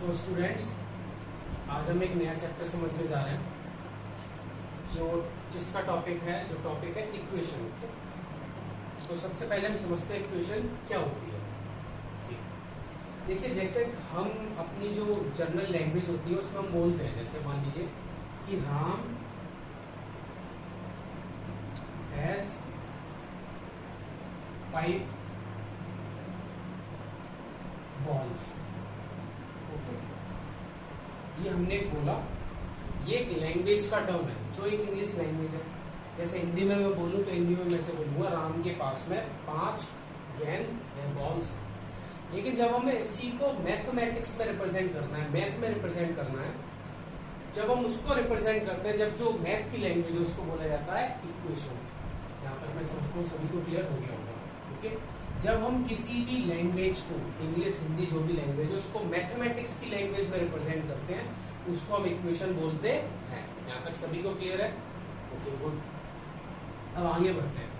तो स्टूडेंट्स, आज हम एक नया चैप्टर समझने जा रहे हैं जिसका टॉपिक है इक्वेशन। तो सबसे पहले हम समझते हैं इक्वेशन क्या होती है। देखिए, जैसे हम अपनी जो जनरल लैंग्वेज होती है उसमें हम बोलते हैं, जैसे मान लीजिए कि राम हैज 5 balls। ओके, ये हमने बोला, ये एक लैंग्वेज का टर्म है जो एक इंग्लिश लैंग्वेज है। जैसे हिंदी में मैं बोलूँ तो हिंदी में मैं से बोलूँगा राम के पास में 5 गेंद है, बॉल्स है। लेकिन जब हमें इसी को मैथमेटिक्स में रिप्रेजेंट करना है, मैथ में रिप्रेजेंट करना है, जब हम उसको रिप्रेजेंट करते हैं, जब जो मैथ की लैंग्वेज है उसको बोला जाता है इक्वेशन। यहाँ तक मैं समझता हूँ सभी को क्लियर हो गया होगा। ओके, जब हम किसी भी लैंग्वेज को, इंग्लिश हिंदी जो भी लैंग्वेज है, उसको मैथमेटिक्स की लैंग्वेज में रिप्रेजेंट करते हैं, उसको हम इक्वेशन बोलते हैं। यहाँ तक सभी को क्लियर है? Okay, good. अब आगे बढ़ते हैं।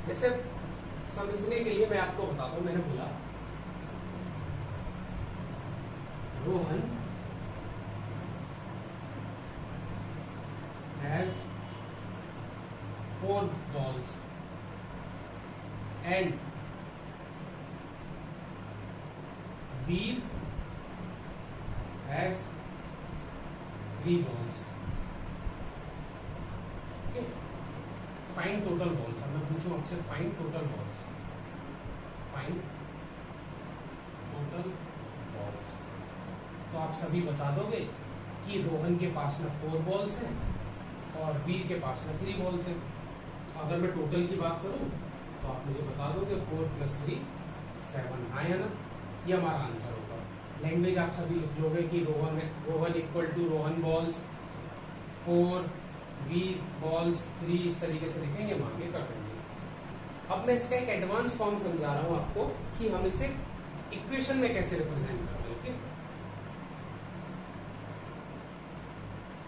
जैसे समझने के लिए मैं आपको बताता हूँ, मैंने बोला Rohan has 4 balls and Veer has 3 balls। Okay, find total balls। अब मैं पूछूं आपसे, find total balls, find total balls। तो आप सभी बता दोगे कि रोहन के पास में 4 बॉल्स हैं और वीर के पास में 3 बॉल्स हैं। अगर मैं टोटल की बात करूं तो आप मुझे बता दोगे 4 + 3 7। हाँ या ना? ये हमारा आंसर होगा। लैंग्वेज आप सभी लिख लोगे कि Rohan equal to Rohan balls, 4 Veer balls 3, इस तरीके से लिखेंगे, मांगे कर देंगे। अब मैं इसका एक एडवांस फॉर्म समझा रहा हूं आपको कि हम इसे इक्वेशन में कैसे रिप्रेजेंट करते हैं। ओके,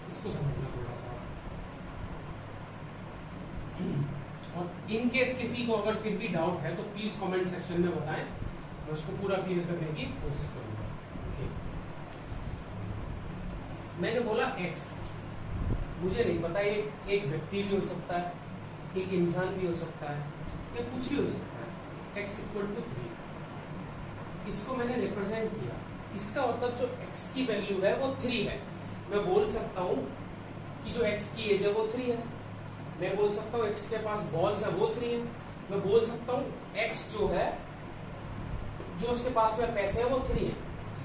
इसको समझना थोड़ा सा। और इन केस किसी को अगर फिर भी डाउट है तो प्लीज कमेंट सेक्शन में बताएं, मैं उसको पूरा क्लियर करने की कोशिश करूंगा। ओके, मैंने बोला x, मुझे नहीं पता ये एक व्यक्ति भी हो सकता है, एक इंसान भी हो सकता है, या कुछ भी हो सकता है। x = 3, इसको मैंने रिप्रेजेंट किया। इसका मतलब जो x की वैल्यू है वो 3 है। मैं बोल सकता हूं कि जो x की एज है वो 3 है। मैं बोल सकता हूं x के पास बॉल्स है वो 3 है। मैं बोल सकता हूं x जो है, जो उसके पास में पैसे है वो 3 है।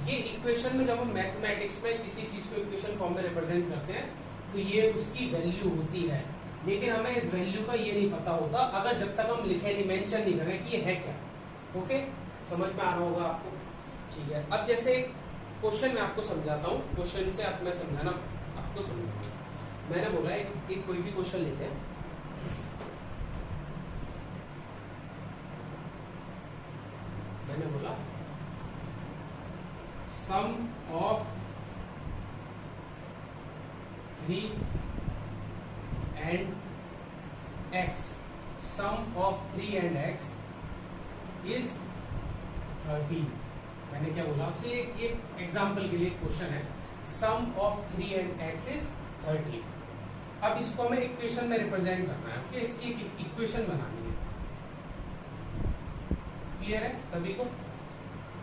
ये इक्वेशन में जब हम मैथमेटिक्स में किसी चीज को इक्वेशन फॉर्म में रिप्रेजेंट करते हैं तो ये उसकी वैल्यू होती है। लेकिन हमें इस वैल्यू का ये नहीं पता होता अगर जब तक हम लिखे नहीं, मेंशन नहीं करें कि ये है क्या। ओके, समझ में आ रहा होगा आपको? ठीक है। अब जैसे क्वेश्चन मैं आपको समझाता हूँ, क्वेश्चन से मैं समझाना आपको समझाऊंगा। मैंने बोला एक कोई भी क्वेश्चन लेते हैं। मैंने बोला sum of 3 and x, sum of 3 and x is 13। मैंने क्या बोला आपसे, एक एग्जाम्पल के लिए क्वेश्चन है, sum of 3 and x is 13। अब इसको हमें इक्वेशन में रिप्रेजेंट करना है। ओके, इसकी एक इक्वेशन बनानी है। क्लियर है सभी को?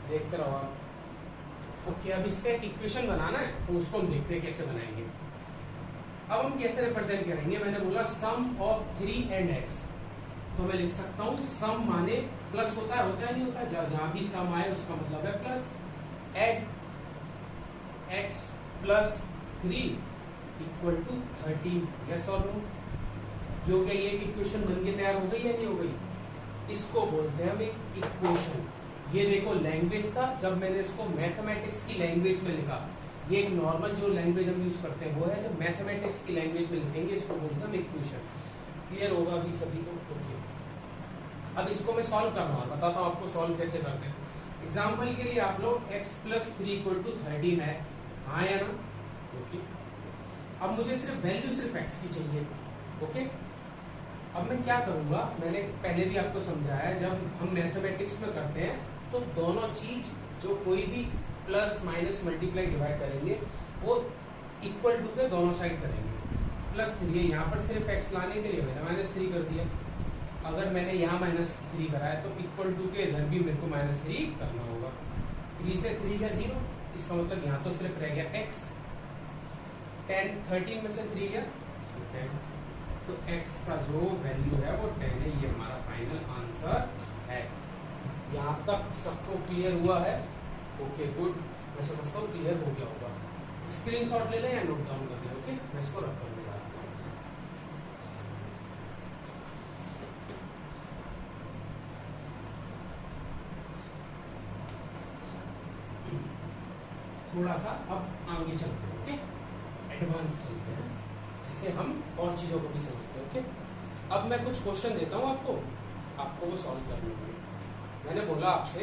देखते रहो आप। ओके, अब इसका एक इक्वेशन बनाना है तो उसको हम देखते हैं कैसे बनाएंगे। अब हम कैसे रिप्रेजेंट करेंगे? मैंने बोला सम ऑफ 3 and x, तो मैं लिख सकता हूं सम माने प्लस होता है नहीं होता, जहां भी सम आए उसका मतलब है प्लस। Add x + 3 = 13। यस और नो? यो क्या ये इक्वेशन बन के तैयार हो गई या नहीं हो गई? इसको बोलते हैं हम एक इक्वेशन। ये देखो लैंग्वेज था, जब मैंने इसको मैथमेटिक्स की लैंग्वेज में लिखा। ये एक नॉर्मल जो लैंग्वेज हम यूज करते हैं वो है, जब मैथमेटिक्स की लैंग्वेज में लिखेंगे इसको बोलते हैं हम इक्वेशन। क्लियर होगा अभी सभी को? ओके, अब इसको मैं सॉल्व कर रहा हूँ, बताता हूँ आपको सॉल्व कैसे करते हैं। एग्जाम्पल के लिए आप लोग x + 3 = 13 है। हाँ या ना? ओके, अब मुझे सिर्फ x की चाहिए। ओके, अब मैं क्या करूंगा, मैंने पहले भी आपको समझाया, जब हम मैथमेटिक्स में करते हैं तो दोनों चीज, जो कोई भी प्लस माइनस मल्टीप्लाई डिवाइड करेंगे वो इक्वल टू के दोनों साइड करेंगे। +3 है, यहाँ पर सिर्फ x लाने के लिए मैंने -3 कर दिया। अगर मैंने यहाँ -3 करा है तो इक्वल टू के इधर भी मेरे को -3 करना होगा। 3 से 3 का 0, इसका मतलब यहाँ तो सिर्फ रह गया x। 10 13 में से 3 गया तो 10, तो x का जो वैल्यू है वो 10 है। ये हमारा फाइनल आंसर है। यहाँ तक सबको क्लियर हुआ है? ओके गुड, मैं समझता हूँ क्लियर हो गया होगा। स्क्रीनशॉट ले लें या नोट डाउन कर लें। ओके, मैं इसको रख कर ले रहा हूँ। थोड़ा सा अब आगे चलते हैं। ओके, एडवांस चलते हैं जिससे हम और चीजों को भी समझते हैं। ओके, अब मैं कुछ क्वेश्चन देता हूँ आपको वो सॉल्व करने होंगे। मैंने बोला आपसे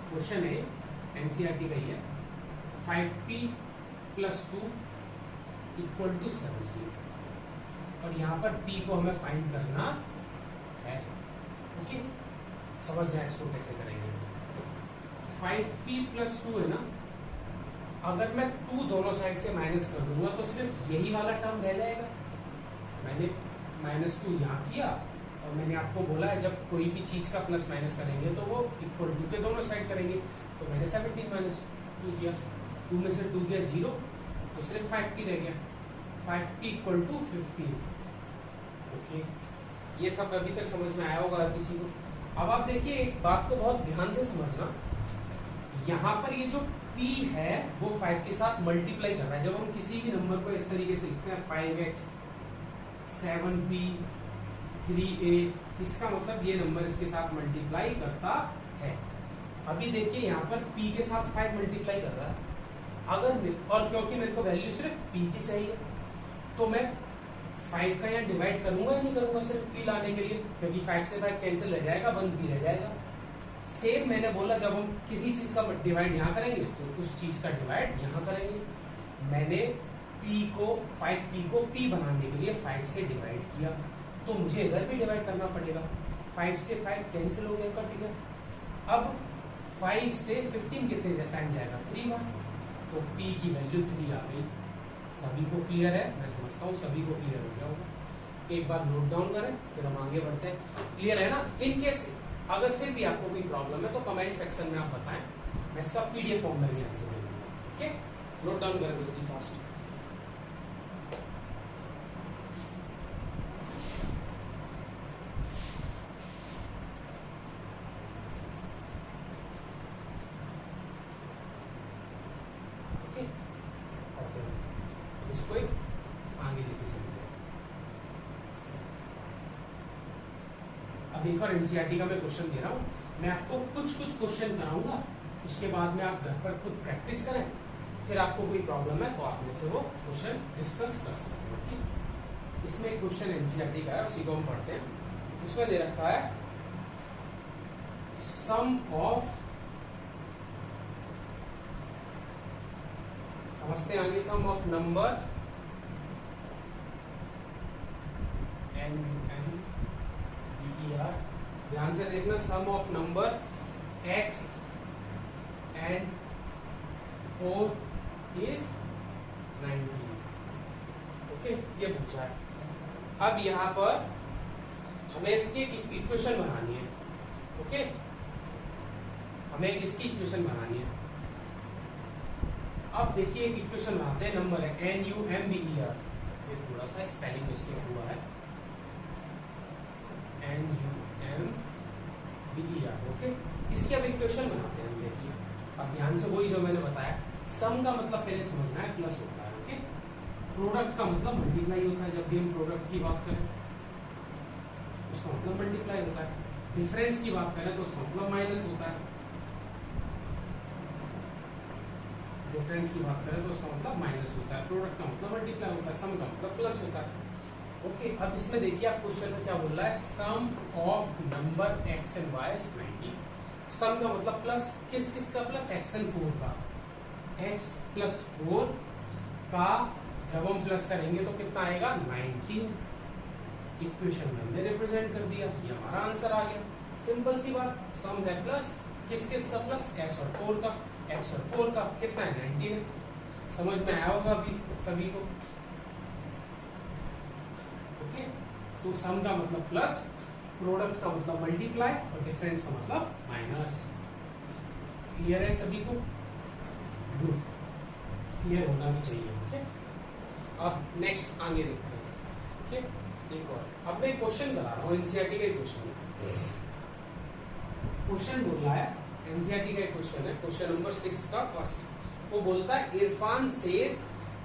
क्वेश्चन है एनसीईआरटी का ही है, 5p + 2 = 17 और यहाँ पर p को हमें फाइंड करना है। ओके, समझ जाए इसको कैसे करेंगे। 5p + 2 है ना, अगर मैं 2 दोनों साइड से माइनस कर दूंगा तो सिर्फ यही वाला टर्म रह जाएगा। मैंने -2 यहाँ किया और मैंने आपको बोला है जब कोई भी चीज का प्लस माइनस करेंगे तो वो इक्वल टू के दोनों साइड करेंगे। तो मैंने 17 - 2 किया, 2 में से 2 गया 0, तो सिर्फ 5p रह गया। 5p = 15। ओके, ये सब अभी तक समझ में आया होगा हर किसी को। अब आप देखिए एक बात को बहुत ध्यान से समझना, यहाँ पर ये जो p है वो 5 के साथ मल्टीप्लाई कर रहा है। जब हम किसी भी नंबर को इस तरीके से लिखते हैं 5x 7p 3a, इसका मतलब ये नंबर इसके साथ मल्टीप्लाई करता है। अभी देखिए यहाँ पर p के साथ 5 मल्टीप्लाई कर रहा है। और क्योंकि मेरे को वैल्यू सिर्फ p की चाहिए तो मैं 5 का यहाँ डिवाइड करूंगा या नहीं करूंगा सिर्फ p लाने के लिए, क्योंकि 5 से 5 कैंसिल रह जाएगा, 1p रह जाएगा। सेम मैंने बोला जब हम किसी चीज का डिवाइड यहाँ करेंगे तो उस चीज का डिवाइड यहाँ करेंगे। मैंने 5p को p बनाने के लिए 5 से डिवाइड किया तो मुझे इधर भी डिवाइड करना पड़ेगा। 5 से 5 कैंसिल हो गया, कट गया। अब 5 से 15 कितने टाइम जाएगा? 3 बार, तो p की वैल्यू 3 आ गई। सभी को क्लियर है? मैं समझता हूँ सभी को क्लियर हो गया होगा। एक बार नोट डाउन करें फिर हम आगे बढ़ते हैं। क्लियर है ना? इन केस अगर फिर भी आपको कोई प्रॉब्लम है तो कमेंट सेक्शन में आप बताएं, मैं इसका PDF फॉर्म में भी आंसर दे दूंगा। ओके, नोट डाउन करें जल्दी फास्ट। इसको आगे लेके चलते हैं। अब एक और एनसीईआरटी का मैं क्वेश्चन दे रहा हूँ, मैं आपको कुछ क्वेश्चन कराऊंगा, उसके बाद में आप घर पर खुद प्रैक्टिस करें, फिर आपको कोई प्रॉब्लम है तो आप में से वो क्वेश्चन डिस्कस कर सकते हैं। ठीक, इसमें एक क्वेश्चन एनसीईआरटी का है, उसी को हम पढ़ते हैं। उसमें दे रखा है सम ऑफ, समझते हैं आगे, सम ऑफ नंबर NUMBER, ध्यान से देखना, sum of number x and 4 is 19। Okay, ये पूछा है। अब यहाँ पर हमें इसकी इक्वेशन बनानी है। ओके, हमें इसकी इक्वेशन बनानी है। अब देखिए एक इक्वेशन बनाते हैं, नंबर है NUMBER, ये थोड़ा सा स्पेलिंग मिस्टेक हुआ है, NUMBER। ओके, इसकी अब इक्वेशन बनाते हैं हम। देखिए अब ध्यान से, वही जो मैंने बताया, सम का मतलब पहले समझना है, प्लस होता है। ओके, प्रोडक्ट का मतलब मल्टीप्लाई होता है। जब भी हम प्रोडक्ट की बात करें उसका मतलब मल्टीप्लाई होता है। डिफरेंस की बात करें तो उसका मतलब माइनस होता है। डिफरेंस की बात करें तो उसका मतलब माइनस होता है। प्रोडक्ट का मतलब मल्टीप्लाई होता है, सम का मतलब प्लस होता है। ओके, अब इसमें देखिए आप क्वेश्चन में क्या बोल रहा है, sum of number x and y is 19। Sum का मतलब प्लस, किस किस का प्लस? x and 4 का। x + 4 का जब हम प्लस करेंगे तो कितना आएगा? 19। इक्वेशन में हमने रिप्रेजेंट कर दिया, ये हमारा आंसर आ गया। सिंपल सी बात, सम है प्लस, किस किस का प्लस, s और 4 का, x और 4 का, कितना है 19 है। समझ में आया होगा अभी सभी को। ओके, तो सम का मतलब प्लस, प्रोडक्ट का मतलब मल्टीप्लाई और डिफरेंस का मतलब माइनस। क्लियर है सभी को? गुड, क्लियर होना भी चाहिए। ओके, अब नेक्स्ट आगे देखते हैं। ओके, एक और, अब मैं क्वेश्चन बता रहा हूँ एनसीईआरटी का क्वेश्चन है। क्वेश्चन बोल रहा है, एनसीईआरटी का क्वेश्चन है, क्वेश्चन नंबर 6 का फर्स्ट। वो बोलता है Irfan says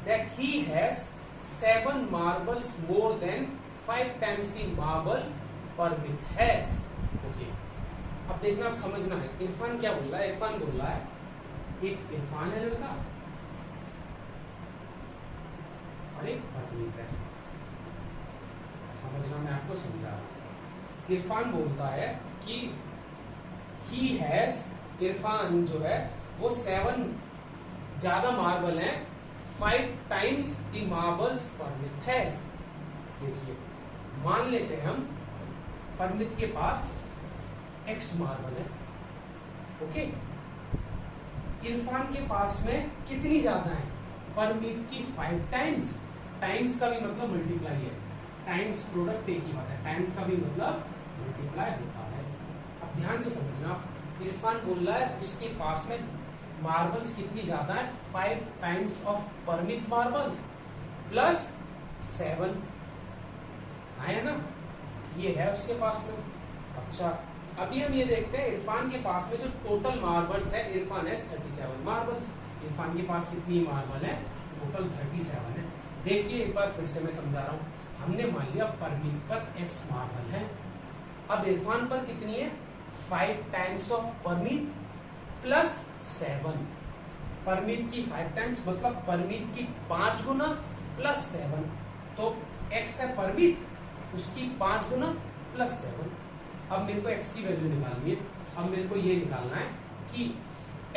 that he has 7 marbles more than 5 times the marble Parmit has. Okay, अब देखना, आप समझना है इरफान क्या बोल रहा है। इरफान बोल रहा है, एक इरफान है लड़का और एक परमित है। समझना, मैं आपको समझा रहा हूं। इरफान बोलता है कि ही हैज, इरफान जो है वो 7 ज्यादा मार्बल हैं 5 times the marbles Parmit has. देखिए, मान लेते हैं हम परमित के पास x मार्बल है। ओके, इरफान के पास में कितनी ज्यादा है, परमित की 5 टाइम्स। टाइम्स का भी मतलब मल्टीप्लाई है, टाइम्स प्रोडक्ट एक ही बात है, टाइम्स का भी मतलब मल्टीप्लाई होता है। अब ध्यान से समझना, इरफान बोल रहा है उसके पास में मार्बल्स कितनी ज्यादा है, 5 times of Parmit marbles plus 7 आया ना, ये है उसके पास में। अच्छा, अभी हम ये देखते हैं इरफान के पास में जो टोटल मार्बल्स है, इरफान है 37 मार्बल्स। इरफान के पास कितनी मार्बल है, टोटल 37 है। देखिए एक बार फिर से मैं समझा रहा हूँ, हमने मान लिया परमित पर x मार्बल है, अब इरफान पर कितनी है, 5 times of Parmit plus 7। Parmit की 5 टाइम्स मतलब परमित की 5 गुना प्लस 7, तो x है परमित, उसकी 5 गुना प्लस 7। अब मेरे को x की वैल्यू निकालनी है। अब मेरे को ये निकालना है कि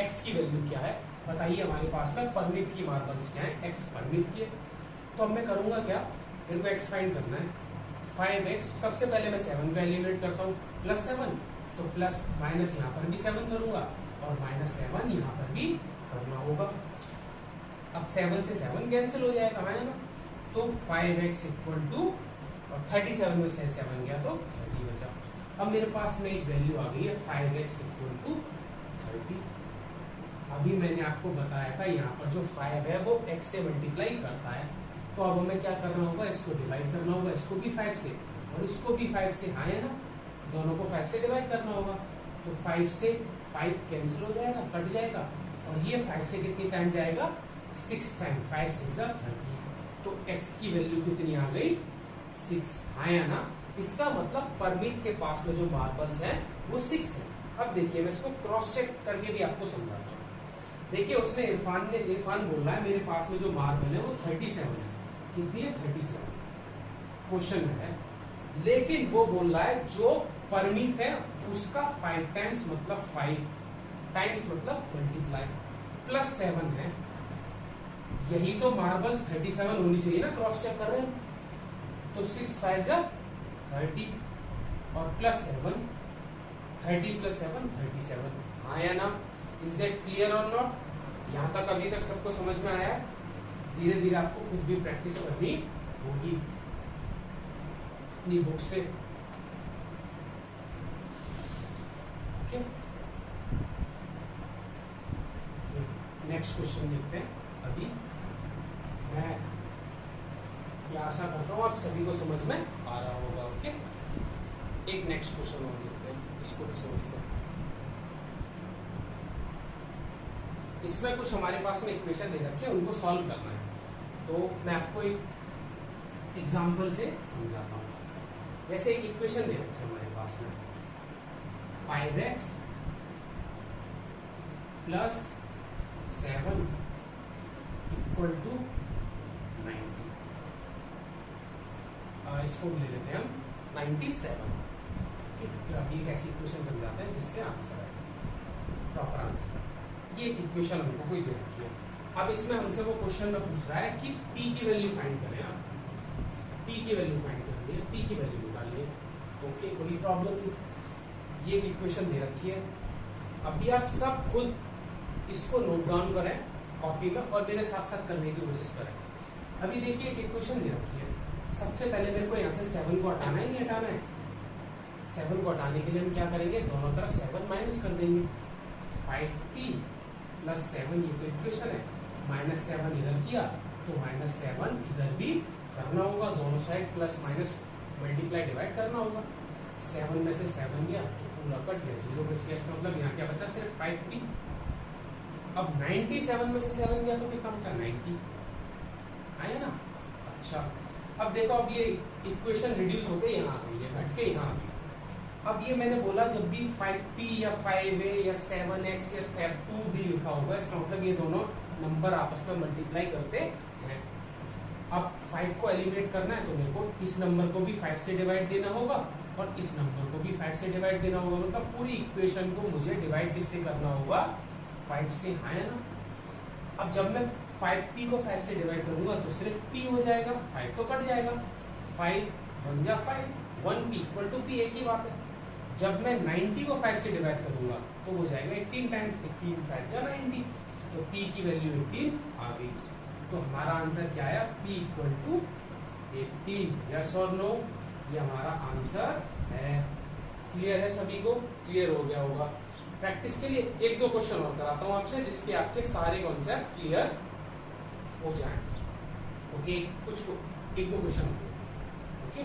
x की वैल्यू क्या है। बताइए, हमारे पास में परमित की मार्बल्स क्या है, x परमित की है। तो अब मैं करूंगा क्या, मेरे को x फाइंड करना है। 5x, सबसे पहले मैं 7 का एलिमिनेट करता हूँ, प्लस 7, तो प्लस माइनस यहाँ पर भी 7 करूंगा और माइनस 7 यहाँ पर भी करना होगा। अब 7 से 7 कैंसिल हो जाएगा, है ना, तो 5x इक्वल टू, और 37 में से 7 गया तो 30 बचा। अब मेरे पास में एक वैल्यू आ गई है 5x इक्वल टू 30। अभी मैंने आपको बताया था यहाँ पर जो 5 है वो x से मल्टीप्लाई करता है, तो अब हमें क्या करना होगा, इसको डिवाइड करना होगा, इसको भी 5 से और इसको भी 5 से, हाँ है ना, दोनों को 5 से डिवाइड करना होगा। तो 5 से 5 कैंसिल हो जाएगा, कट जाएगा, और ये 5 से कितनी टाइम जाएगा, 6 टाइम, 5 6 30। तो x की वैल्यू कितनी आ गई, 6, हाँ या ना। इसका मतलब परमित के पास में जो मार्बल्स हैं वो 6 है। अब देखिए, मैं इसको क्रॉस चेक करके भी आपको समझाता हूँ। देखिए, उसने इरफान बोल रहा है मेरे पास में जो मार्बल है वो 37 है। कितनी है, 37 क्वेश्चन में है, लेकिन वो बोल रहा है जो परमित है उसका 5 टाइम्स मतलब 5 टाइम्स मतलब मल्टीप्लाई प्लस 7 है। यही तो मार्बल्स 37 होनी चाहिए ना, क्रॉस चेक कर रहे हैं। तो 6 5 जा 30 और प्लस 7, 30 प्लस 7 37, हाँ या ना। इज दैट क्लियर और नॉट? यहाँ तक अभी तक सबको समझ में आया है? धीरे धीरे आपको खुद भी प्रैक्टिस करनी होगी अपनी बुक से। ओके, नेक्स्ट क्वेश्चन देखते हैं। अभी मैं ये आशा करता हूँ आप सभी को समझ में आ रहा होगा। ओके, एक नेक्स्ट क्वेश्चन और देखते हैं, इसको भी समझते हैं। इसमें कुछ हमारे पास में इक्वेशन दे रखे हैं, उनको सॉल्व करना है। तो मैं आपको एक एग्जांपल से समझाता हूँ। जैसे एक इक्वेशन दे रखी है हमारे पास में, 5x प्लस 7 इक्वल टू 90। इसको ले लेते हैं हम 97। अभी एक ऐसी इक्वेशन समझाते हैं जिससे आंसर है, प्रॉपर आंसर। ये एक इक्वेशन हमको कोई दे रखी है। अब इसमें हमसे वो क्वेश्चन में पूछ रहा है कि p की वैल्यू फाइंड करें। आप p की वैल्यू फाइंड करनी है, p की वैल्यू निकालनी है। ओके, कोई प्रॉब्लम नहीं। ये एक इक्वेशन दे रखी है। अभी आप सब खुद इसको नोट डाउन करें कॉपी में और मेरे साथ साथ करने की कोशिश करें। अभी देखिए एक इक्वेशन दे रखी है, सबसे पहले मेरे को यहाँ से 7 को हटाना है, नहीं हटाना है। 7 को हटाने के लिए हम क्या करेंगे, दोनों तरफ 7 माइनस कर देंगे। 5p प्लस 7 ये तो इक्वेशन है, -7 इधर किया तो -7 इधर भी करना होगा, दोनों side plus minus multiply divide करना होगा। 7 में से 7 गया तो पूरा कट गया, 0 बच गया। इसका मतलब यहाँ क्या बचा, सिर्फ 5p। अब 97 में से 7 गया तो कितना बचा, 90 आया ना। अच्छा अब देखो, अब ये इक्वेशन रिड्यूस होके यहाँ आ गई है, घट के यहाँ आ गई। अब ये मैंने बोला जब भी 5p या 5a या 7x या 2 भी लिखा होगा, इसका मतलब ये दोनों नंबर आपस में मल्टीप्लाई करते हैं। अब 5 को एलिमिनेट करना है तो मेरे को इस नंबर को भी 5 से डिवाइड देना होगा और इस नंबर को भी 5 से डिवाइड देना होगा। मतलब पूरी इक्वेशन को मुझे डिवाइड किससे करना होगा, 5 से। हाँ है ना। अब जब मैं 5p को 5 से डिवाइड करूंगा तो सिर्फ p हो जाएगा, 5 तो कट जाएगा, 5 1 जा 5, 1p इक्वल टू p, एक ही बात है। जब मैं 90 को 5 से डिवाइड करूंगा तो हो जाएगा 18 टाइम्स 18, 5 जा 90, तो p की वैल्यू 18 आ गई। तो हमारा आंसर क्या आया, p इक्वल टू 18। यस और नो, ये हमारा आंसर है। क्लियर है सभी को, क्लियर हो गया होगा। प्रैक्टिस के लिए एक दो क्वेश्चन और कराता हूं आपसे, जिसके आपके सारे कॉन्सेप्ट क्लियर हो जाएं। ओके, कुछ एक दो क्वेश्चन। ओके,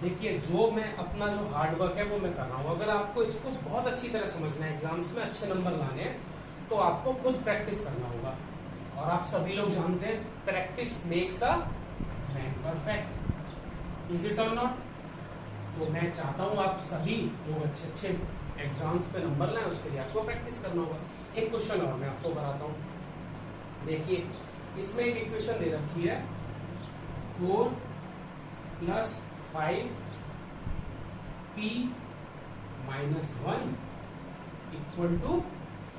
देखिए जो मैं अपना जो हार्डवर्क है वो मैं कर रहा हूँ। अगर आपको इसको बहुत अच्छी तरह समझना है, एग्जाम्स में अच्छे नंबर लाने हैं, तो आपको खुद प्रैक्टिस करना होगा। और आप सभी लोग जानते हैं practice makes a man perfect, is it और नॉट। तो मैं चाहता हूँ आप सभी लोग अच्छे अच्छे एग्जाम्स पे नंबर लाएं, उसके लिए आपको प्रैक्टिस करना होगा। एक क्वेश्चन और मैं आपको कराता हूँ। देखिए इसमें एक इक्वेशन दे रखी है, 4 + 5p - 1 इक्वल टू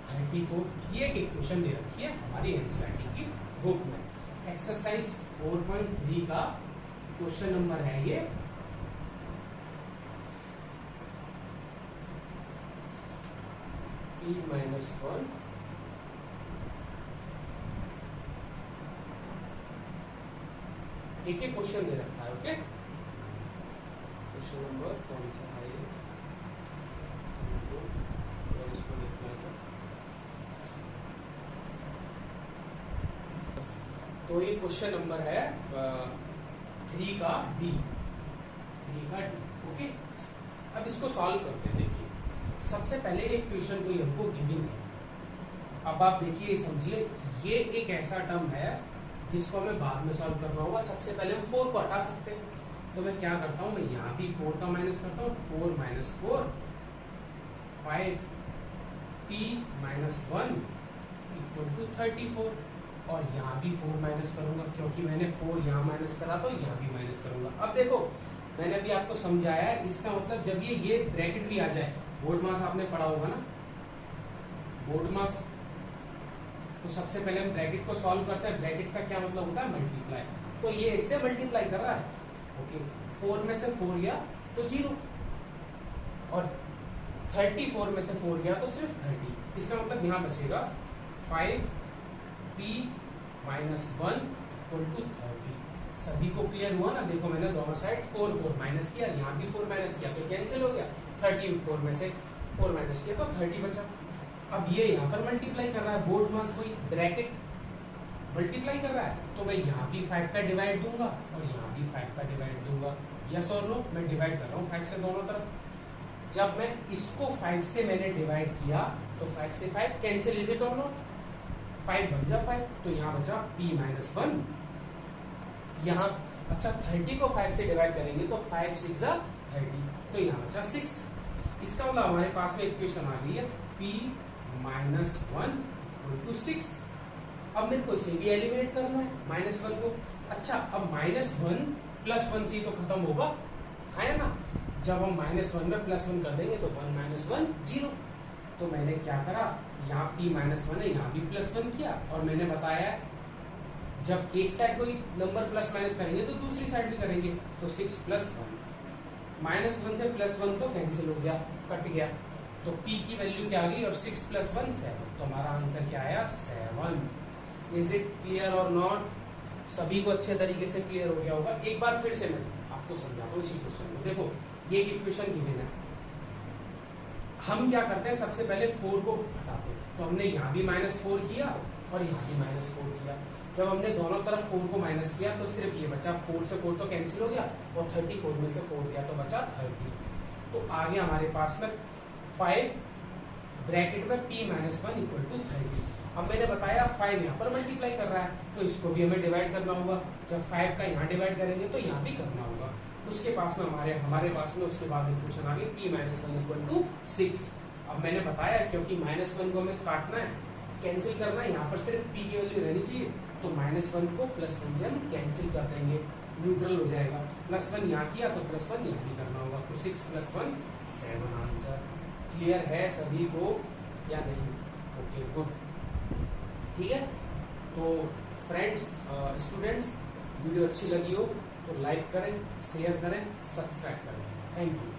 34। ये एक इक्वेशन दे रखी है हमारी एनसीईआरटी की बुक में। एक्सरसाइज 4.3 का क्वेश्चन नंबर है ये। p - 1 एक एक क्वेश्चन दे रखा है। ओके, क्वेश्चन नंबर कौन सा है ये, इसको देखना है। तो ये क्वेश्चन नंबर है 3 का डी। ओके, अब इसको सॉल्व करते हैं। देखिए सबसे पहले एक क्वेश्चन कोई हमको गिवन है। अब आप देखिए समझिए, ये एक ऐसा टर्म है जिसको हमें बाद में सॉल्व करना होगा। सबसे पहले हम 4 को हटा सकते हैं, तो मैं क्या करता हूँ, मैं यहाँ भी 4 का माइनस करता हूँ। 4 - 4 5p - 1 इक्वल टू 34। और यहाँ भी 4 माइनस करूंगा, क्योंकि मैंने 4 यहाँ माइनस करा तो यहाँ भी माइनस करूंगा। अब देखो मैंने अभी आपको समझाया है, इसका मतलब जब ये ब्रैकेट भी आ जाए, बोर्ड मास आपने पढ़ा होगा ना, बोर्ड मास, तो सबसे पहले हम ब्रैकेट को सॉल्व करते हैं। ब्रैकेट का क्या मतलब होता है, मल्टीप्लाई। तो ये इससे मल्टीप्लाई कर रहा है। ओके, 4 में से 4 गया तो 0, और 34 में से 4 गया तो सिर्फ 30। इसका मतलब यहाँ बचेगा 5p - 1 इक्वल टू 30। सभी को क्लियर हुआ ना। देखो मैंने दोनों साइड 4 माइनस किया, यहाँ भी 4 माइनस किया तो कैंसिल हो गया। 30 4 में से 4 माइनस किया तो 30 बचा। अब ये यहाँ पर मल्टीप्लाई कर रहा है, बोर्ड मास कोई ब्रैकेट मल्टीप्लाई कर रहा है, तो मैं यहाँ भी 5 का डिवाइड दूंगा और यहाँ भी 5 का डिवाइड दूंगा। यस और नो, मैं डिवाइड कर रहा हूँ 5 से दोनों तरफ। जब मैं इसको 5 से मैंने डिवाइड किया तो 5 से 5 कैंसिल, इज इट और नो, 5 बन जा 5, तो यहाँ बचा p - 1। यहाँ अच्छा 30 को 5 से डिवाइड करेंगे तो 5 6 जा 30, तो यहाँ बचा 6। इसका मतलब हमारे पास में इक्वेशन आ गई है p - 1 इक्वल टू 6। अब मेरे को इसे भी एलिमिनेट करना है, -1 को। अच्छा अब -1 + 1 से तो खत्म होगा, है ना। जब हम -1 में +1 कर देंगे तो 1 - 1 0। तो मैंने क्या करा, यहाँ p - 1 है, यहाँ भी +1 किया। और मैंने बताया जब एक साइड कोई नंबर प्लस माइनस करेंगे तो दूसरी साइड भी करेंगे, तो 6 + 1 -1 से +1 तो कैंसिल हो गया, कट गया। तो p की वैल्यू क्या आ गई और 6 + 1 7, तो हमारा आंसर क्या आया 7। इज इट क्लियर और नॉट? सभी को अच्छे तरीके से क्लियर हो गया होगा। एक बार फिर से मैं आपको समझाता हूँ इसी क्वेश्चन को। देखो ये एक इक्वेशन गिवन है, हम क्या करते हैं सबसे पहले 4 को हटाते हैं, तो हमने यहाँ भी -4 किया और यहाँ भी -4 किया। जब हमने दोनों तरफ 4 को माइनस किया तो सिर्फ ये बचा, 4 से 4 तो कैंसिल हो गया और 34 में से 4 गया तो बचा 30। तो आगे हमारे पास में 5 ब्रैकेट में p - 1 = 30। अब मैंने बताया 5 यहाँ पर मल्टीप्लाई कर रहा है तो इसको भी हमें डिवाइड करना होगा। जब 5 का यहाँ डिवाइड करेंगे तो यहाँ भी करना होगा। उसके पास में हमारे पास में उसके बाद इक्वेशन आ गई p - 1 = 6। अब मैंने बताया क्योंकि -1 को हमें काटना है, कैंसिल करना है, यहाँ पर सिर्फ p की वैल्यू रहनी चाहिए, तो -1 को +1 से हम कैंसिल कर देंगे, न्यूट्रल हो जाएगा। +1 यहाँ किया तो +1 यहाँ भी करना होगा, तो 6 + 1 7 आंसर। क्लियर है सभी को या नहीं? ओके गुड, ठीक है। तो फ्रेंड्स, स्टूडेंट्स, वीडियो अच्छी लगी हो तो लाइक करें, शेयर करें, सब्सक्राइब करें। Thank you.